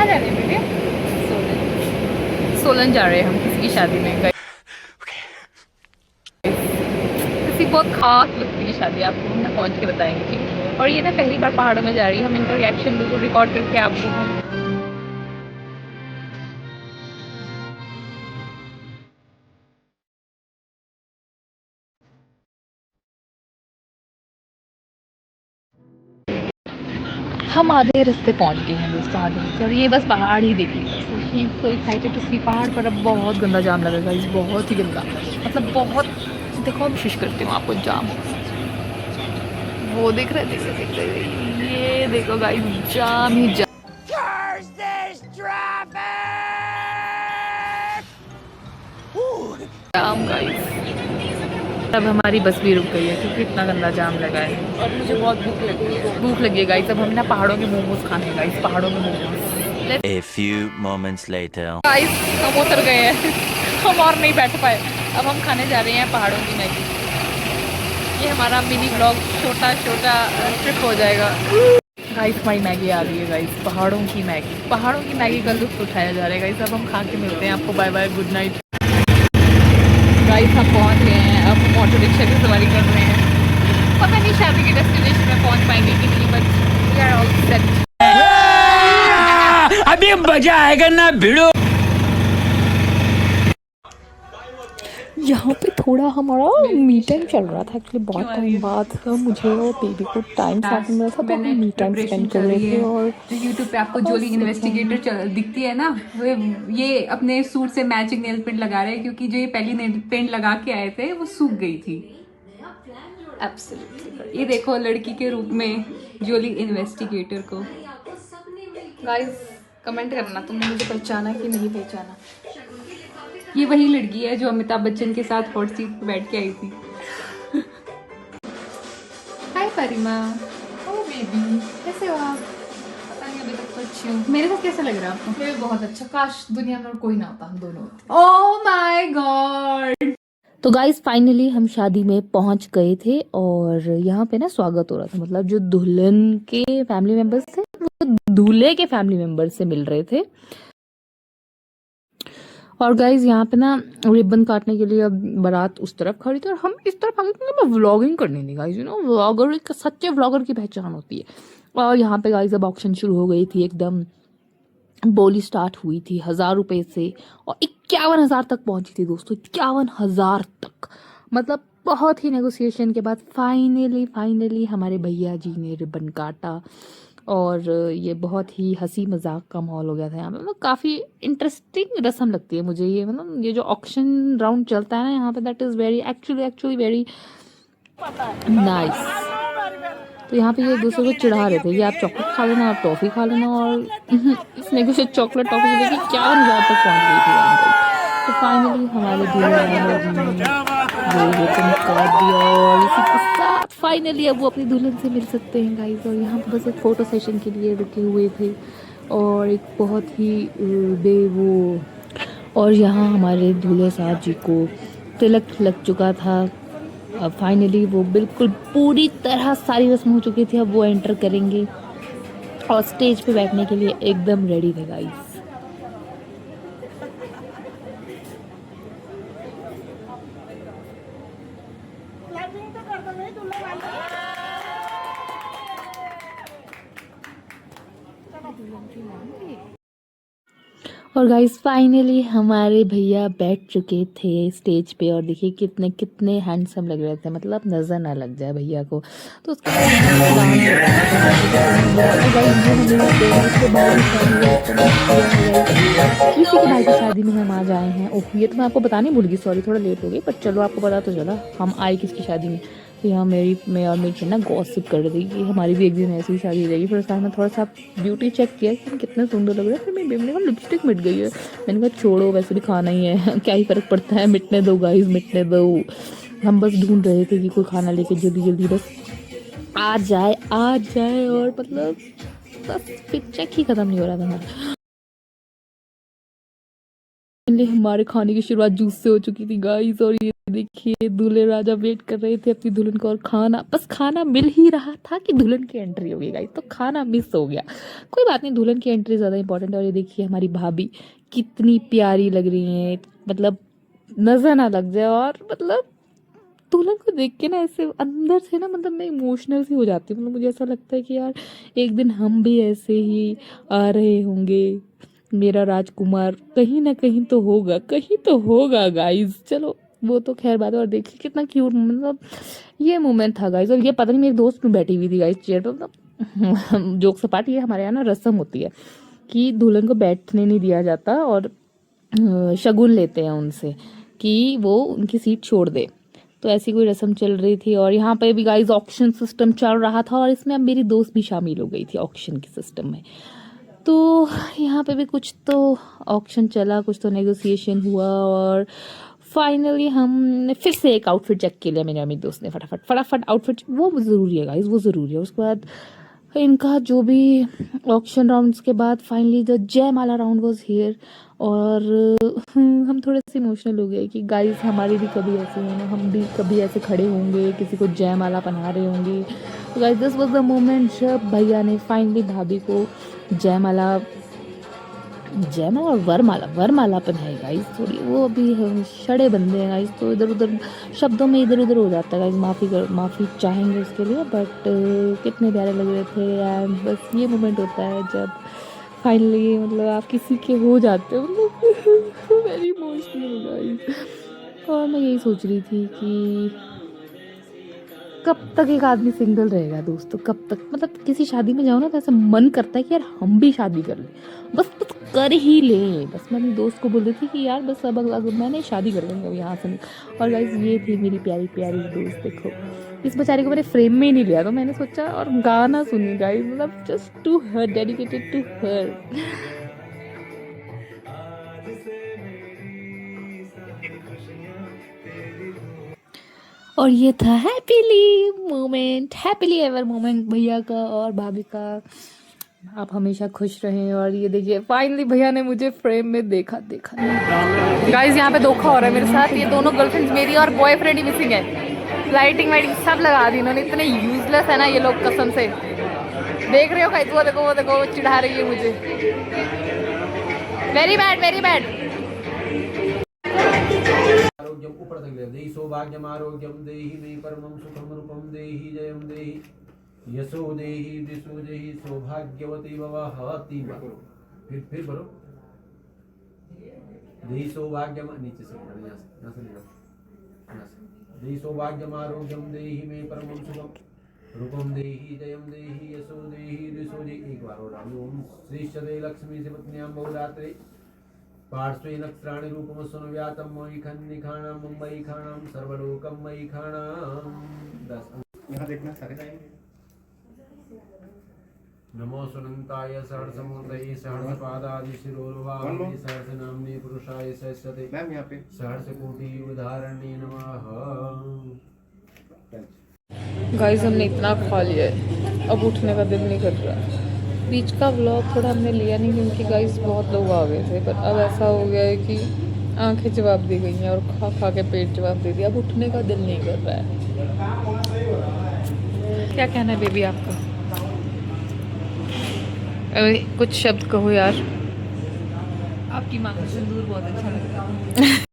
कहाँ जा रहे हैं बेटे? सोलन। सोलन जा रहे हैं हम किसी की शादी में गए। किसी बहुत खास लगती है शादी, आपको हम ना पहुँच के बताएंगे, ठीक है। और ये ना पहली बार पहाड़ों में जा रही है, हम इनका रिएक्शन बिल्कुल रिकॉर्ड करके आपको हम आधे रास्ते पहुंच गए हैं दोस्तों, आधे रास्ते। और ये बस पहाड़ ही देखिए, तो एक्साइटेड टू सी पहाड़। पर अब बहुत गंदा जाम लगेगा इस, बहुत ही गंदा, मतलब बहुत। देखो कोशिश करती हूँ आपको जाम, वो देख रहे देख रहे, ये देखो गाइस, जाम ही जाम। जाम गाइस, अब हमारी बस भी रुक गई है क्योंकि इतना गंदा जाम लगा है। और मुझे बहुत भूख लगी है गाइस। अब हम ना पहाड़ों के मोमोज खाने हैं गाइस, पहाड़ों के momos. A few moments later. Guys हम उतर गए हैं हम और नहीं बैठ पाए। अब हम खाने जा रहे हैं पहाड़ों की मैगी। ये हमारा मिनी ब्लॉग छोटा छोटा ट्रिप हो जाएगा। गाइस हमारी मैगी आ गई है गाइस, पहाड़ों की मैगी। पहाड़ों की मैगी का लुत्फ उठाया जा रहा है गाइस। अब हम खा के मिलते हैं आपको, bye bye, good night. Guys हम पहुंच गए हैं, अब हम ऑटो रिक्शा की सवारी कर रहे हैं। पता नहीं शादी के डेस्टिनेशन में पहुंच पाएंगे कि नहीं, but we are all set. अभी मजा आएगा ना भिड़ो। यहाँ पे थोड़ा हमारा मी टाइम चल रहा था एक्चुअली, बहुत टाइम बाद मुझे और बेबी को टाइम साथ में मिला था, तो हम मी टाइम स्पेंड कर रहे थे। और जो यूट्यूब पे आपको जोली इन्वेस्टिगेटर दिखती है ना, वो ये अपने सूट से मैचिंग नेल पेंट लगा रहे हैं, क्योंकि जो ये पहली नेल पेंट लगा के आए थे वो सूख गई थी। एब्सोल्युटली, ये देखो लड़की के रूप में जोली इन्वेस्टिगेटर को। गाइस कमेंट करना तुमने मुझे पहचाना कि नहीं पहचाना। ये वही लड़की है जो अमिताभ बच्चन के साथ हॉट सीट पे बैठ के आई थी। हाय परिमा, ओ बेबी, कैसे हो आप? पता नहीं, अभी तक तो अच्छी हूँ। मेरे साथ कैसा लग रहा है आपको? मुझे बहुत अच्छा, काश दुनिया में और कोई ना होता, हम दोनों होते। Oh my God. तो गाइस फाइनली हम शादी में पहुंच गए थे, और यहाँ पे ना स्वागत हो रहा था। मतलब जो दुल्हन के फैमिली मेंबर्स थे वो दूल्हे के फैमिली मेंबर्स से मिल रहे थे। और गाइज यहाँ पे ना रिबन काटने के लिए अब बारात उस तरफ खड़ी थी और हम इस तरफ आ गए, क्योंकि मैं व्लॉगिंग करनी थी गाइज। व्लॉगर, एक सच्चे व्लॉगर की पहचान होती है। और यहाँ पे गाइज अब ऑक्शन शुरू हो गई थी, एकदम बोली स्टार्ट हुई थी 1000 रुपए से, और 51,000 तक पहुंची थी दोस्तों, 51,000 तक। मतलब बहुत ही नेगोशिएशन के बाद फाइनली हमारे भैया जी ने रिबन काटा। और ये बहुत ही हंसी मजाक का माहौल हो गया था यहाँ पे। मतलब काफ़ी इंटरेस्टिंग रस्म लगती है मुझे ये, मतलब ये जो ऑक्शन राउंड चलता है ना यहाँ पे, that is very actually very nice. तो यहाँ पे ये एक दूसरे को चिढ़ा रहे थे, ये आप चॉकलेट खा लेना, आप टॉफ़ी खा लेना। और इसने कुछ चॉकलेट टॉफ़ी को लेकर 51,000 तक पहुँच गई थी वहाँ पे। तो फाइनली हमारे ये चमत्कार दिया, और इसी के साथ फाइनली अब वो अपनी दुल्हन से मिल सकते हैं गाइस। और यहाँ पे बस एक फ़ोटो सेशन के लिए रुके हुए थे, और एक बहुत ही वो, और यहाँ हमारे दूल्हे साहब जी को तिलक लग चुका था। अब फाइनली वो बिल्कुल पूरी तरह सारी रस्म हो चुकी थी, अब वो एंटर करेंगे और स्टेज पे बैठने के लिए एकदम रेडी थे गाइस। और गाइस फाइनली हमारे भैया बैठ चुके थे स्टेज पे, और देखिए कितने कितने हैंडसम लग रहे थे, मतलब नज़र ना लग जाए भैया को। तो उसके किसी के भाई की शादी में हम आज आए हैं। ओह ये तो मैं आपको बताने भूल गई, सॉरी थोड़ा लेट हो गई, बट चलो आपको पता तो चला हम आए किसकी शादी में। तो यहाँ मैं और मेरी फ्रेंड ना गॉसिप कर रही थी कि हमारी भी एक दिन ऐसी शादी रहेगी। फिर उसके बाद मैं थोड़ा सा ब्यूटी चेक किया कि हम कितने सुंदर लग रहे हैं। फिर मेरी बेबी ने कहा लिपस्टिक मिट गई है। मैंने कहा छोड़ो, वैसे भी खाना ही है क्या ही फ़र्क पड़ता है, मिटने दो गाइस, मिटने दो। हम बस ढूंढ रहे थे कि कोई खाना लेके जल्दी बस आ जाए, और मतलब बस फिर चेक ही ख़त्म नहीं हो रहा था हमारा। हमारे खाने की शुरुआत जूस से हो चुकी थी गाइस, और ये देखिए दूल्हे राजा वेट कर रहे थे अपनी दुल्हन को, और खाना, बस खाना मिल ही रहा था कि दुल्हन की एंट्री होगी गाइस, तो खाना मिस हो गया। कोई बात नहीं, दुल्हन की एंट्री ज़्यादा इंपॉर्टेंट है। और ये देखिए हमारी भाभी कितनी प्यारी लग रही हैं, मतलब नजर ना लग जाए। और मतलब दुल्हन को देख के ना ऐसे अंदर से ना, मतलब मैं इमोशनल सी हो जाती हूँ। मतलब मुझे ऐसा लगता है कि यार एक दिन हम भी ऐसे ही आ रहे होंगे, मेरा राजकुमार कहीं ना कहीं तो होगा, कहीं तो होगा गाइस। चलो वो तो खैर बात है। और देखिए कितना क्यूट, मतलब ये मोमेंट था गाइस। और ये पता नहीं मेरी दोस्त क्यों बैठी हुई थी गाइस चेयर पर, मतलब जोक सपाट, ये हमारे यहाँ ना रस्म होती है कि दुल्हन को बैठने नहीं दिया जाता, और शगुन लेते हैं उनसे कि वो उनकी सीट छोड़ दे। तो ऐसी कोई रस्म चल रही थी। और यहाँ पे भी गाइस ऑक्शन सिस्टम चल रहा था, और इसमें अब मेरी दोस्त भी शामिल हो गई थी ऑक्शन के सिस्टम में। तो यहाँ पे भी कुछ तो ऑक्शन चला, कुछ तो नेगोशिएशन हुआ, और फाइनली हम फिर से एक आउटफिट चेक के लिया मेरे दोस्त ने, फटाफट आउटफिट, वो ज़रूरी है गाइस, वो ज़रूरी है। उसके बाद इनका जो भी ऑक्शन राउंड्स के बाद फाइनली द जयमाला राउंड वाज हियर। और हम थोड़े से इमोशनल हो गए कि गाइस हमारी भी कभी ऐसे है ना, हम भी कभी ऐसे खड़े होंगे, किसी को जयमाला पहना रहे होंगे। तो guys this was the moment जब भैया ने फाइनली भाभी को जयमाला और वरमाला पहनाई गाइस। थोड़ी वो अभी शड़े बंदे हैं गाइस, तो इधर उधर शब्दों में इधर उधर हो जाता है गाइस, माफ़ी चाहेंगे उसके लिए। बट कितने प्यारे लग रहे थे। एंड बस ये मोमेंट होता है जब फाइनली मतलब आप किसी के हो जाते हो, मतलब वेरी इमोशनल गाइस। और मैं यही सोच रही थी कि कब तक एक आदमी सिंगल रहेगा दोस्तों, कब तक। मतलब किसी शादी में जाओ ना तो ऐसा मन करता है कि यार हम भी शादी कर लें, बस कर ही लें। बस मैं अपनी दोस्त को बोल रही थी कि यार बस अब मैंने शादी कर लेंगे अब यहाँ से। और गाइस ये थी मेरी प्यारी प्यारी दोस्त। देखो इस बेचारे को मैंने फ्रेम में ही नहीं लिया, तो मैंने सोचा और गाना सुनी गाइस, मतलब just to her, dedicated to her. और ये था हैप्पीली एवर मोमेंट भैया का और भाभी का। आप हमेशा खुश रहें। और ये देखिए फाइनली भैया ने मुझे फ्रेम में देखा गाइस। यहाँ पे धोखा हो रहा है मेरे साथ, ये दोनों गर्लफ्रेंड्स मेरी और बॉयफ्रेंड ही मिसिंग है। लाइटिंग वाइटिंग सब लगा दी इन्होंने, इतने यूजलेस है ना ये लोग कसम से। देख रहे हो गाइस, वो देखो वो चिढ़ा रही है मुझे। Very bad. आरोग्यम उपरतंगे देहि सौभाग्यम आरोग्यम देहि मे परमं सुखम रूपम देहि जयम देहि यशो देहि दिशो देहि सौभाग्यवती भवहति। फिर बोलो देहि सौभाग्यम, नीचे से यहाँ से देहि सौभाग्यम आरोग्यम देहि मे परमं सुखम रूपम देहि जयम देहि यशो देहि दिशो देहि। एक बार और ओम श्री सदे लक्ष्मी से पत्न्याम बहुरात्रे पार्श्वे नक्षत्राणि रूपम सुनव्यातम मयि खन्निखाणां मुंबई खाणां सर्वलोकं मयि खाणां। 10 यहाँ देखना सारे जाएंगे। नमो सुनंताय सहर्षमूर्तये सहर्षपादादि शिरोर्वाहवे सहर्षनाम्ने पुरुषाय सहस्रते मैम यहाँ पे सहर्षकोटि उदाहरणे नमः। गाइस हमने इतना खा लिया है, अब उठने का दिल नहीं कर रहा। बीच का व्लॉग थोड़ा हमने लिया नहीं क्योंकि गाइस बहुत लोग आ गए थे, पर अब ऐसा हो गया है कि आंखें जवाब दी गई हैं और खा खा के पेट जवाब दे दिया। अब उठने का दिल नहीं कर रहा है। क्या कहना है बेबी आपका? अरे कुछ शब्द कहो यार। आपकी माँ का सिंदूर बहुत अच्छा लग रहा है।